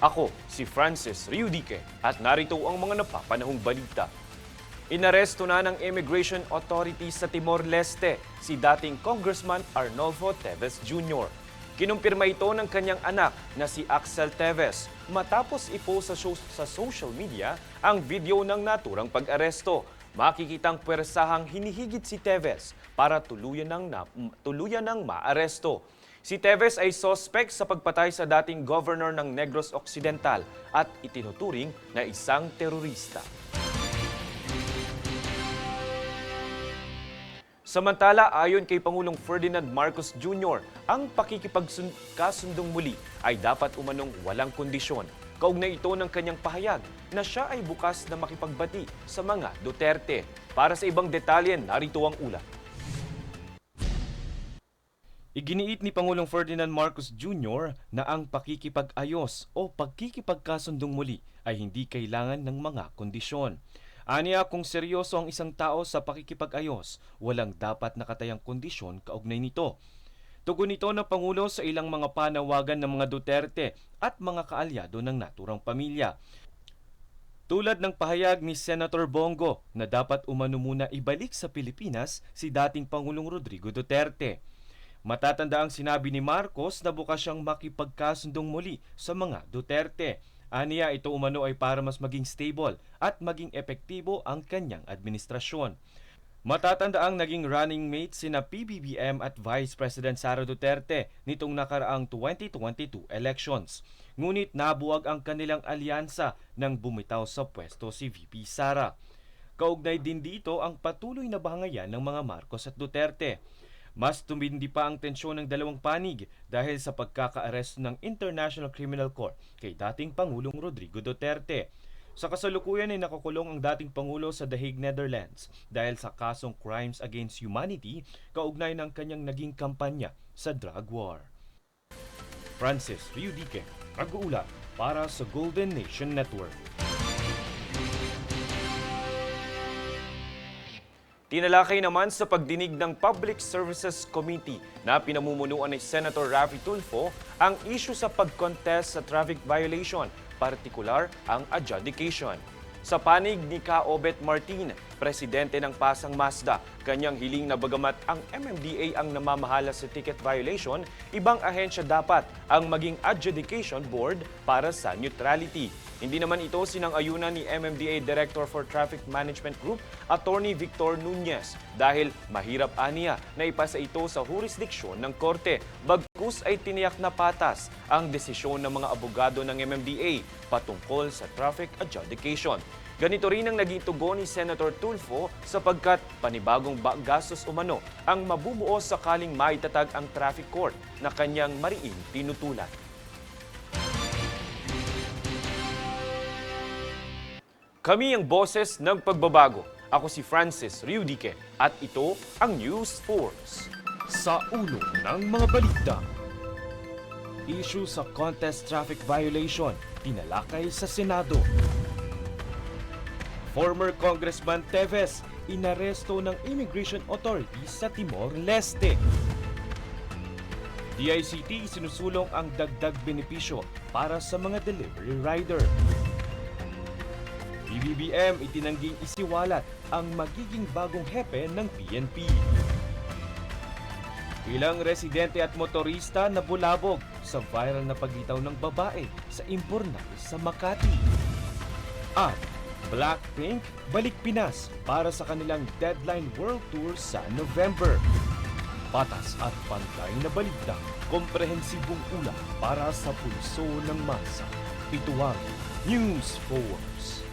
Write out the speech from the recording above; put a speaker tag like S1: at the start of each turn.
S1: Ako si Francis Riudique at narito ang mga napapanahong balita. Inaresto na ng Immigration Authorities sa Timor-Leste si dating Congressman Arnolfo Teves Jr. Kinumpirma ito ng kanyang anak na si Axel Teves matapos ipost sa social media ang video ng naturang pag-aresto. Makikitang pwersahang hinihigit si Teves para tuluyan ng maaresto. Si Teves ay sospek sa pagpatay sa dating governor ng Negros Occidental at itinuturing na isang terorista. Samantala, ayon kay Pangulong Ferdinand Marcos Jr., ang pakikipagkasundong muli ay dapat umanong walang kondisyon. Kaugnay ito ng kanyang pahayag na siya ay bukas na makipagbati sa mga Duterte. Para sa ibang detalye, narito ang ulat. Iginiit ni Pangulong Ferdinand Marcos Jr. na ang pakikipag-ayos o pagkikipagkasundong muli ay hindi kailangan ng mga kondisyon. Aniya, kung seryoso ang isang tao sa pakikipag-ayos, walang dapat nakatayang kondisyon kaugnay nito. Tugon ito ng Pangulo sa ilang mga panawagan ng mga Duterte at mga kaalyado ng naturang pamilya. Tulad ng pahayag ni Senator Bongo na dapat umano muna ibalik sa Pilipinas si dating Pangulong Rodrigo Duterte. Matatanda ang sinabi ni Marcos na bukas siyang makipagkasundong muli sa mga Duterte. Aniya, ito umano ay para mas maging stable at maging epektibo ang kanyang administrasyon. Matatanda ang naging running mate sina PBBM at Vice President Sara Duterte nitong nakaraang 2022 elections. Ngunit nabuwag ang kanilang alyansa nang bumitaw sa pwesto si VP Sara. Kaugnay din dito ang patuloy na bangayan ng mga Marcos at Duterte. Mas tumindi pa ang tensyon ng dalawang panig dahil sa pagkakaaresto ng International Criminal Court kay dating Pangulong Rodrigo Duterte. Sa kasalukuyan ay nakakulong ang dating Pangulo sa The Hague, Netherlands dahil sa kasong Crimes Against Humanity kaugnay ng kanyang naging kampanya sa drug war. Francis Riudique, nag-uulat para sa Golden Nation Network. Tinalakay naman sa pagdinig ng Public Services Committee na pinamumunuan ni Senator Raffy Tulfo ang issue sa pag-contest sa traffic violation, partikular ang adjudication. Sa panig ni Ka Obet Martin, presidente ng Pasang Mazda, kanyang hiling na bagamat ang MMDA ang namamahala sa ticket violation, ibang ahensya dapat ang maging adjudication board para sa neutrality. Hindi naman ito sinang-ayunan ni MMDA Director for Traffic Management Group, Attorney Victor Nunez, dahil mahirap aniya na ipasa ito sa jurisdiksyon ng korte. Bagkus ay tiniyak na patas ang desisyon ng mga abogado ng MMDA patungkol sa traffic adjudication. Ganito rin ang naging tugon ni Senator Tulfo sapagkat panibagong gastos umano ang mabubuo sakaling maitatag ang traffic court na kanyang mariing tinutulan. Kami ang boses ng pagbabago. Ako si Francis Riudique at ito ang News Force. Sa ulo ng mga balita. Issue sa contest traffic violation, tinalakay sa Senado. Former Congressman Teves, inaresto ng Immigration Authorities sa Timor-Leste. DICT sinusulong ang dagdag benepisyo para sa mga delivery rider. PBBM itinangging isiwalat ang magiging bagong hepe ng PNP. Ilang residente at motorista na bulabog sa viral na paglitaw ng babae sa Imbornal sa Makati. At Blackpink balik Pinas para sa kanilang Deadline World Tour sa November. Patas at pantay na balita, komprehensibong ulat para sa pulso ng masa. Ito ang News Force.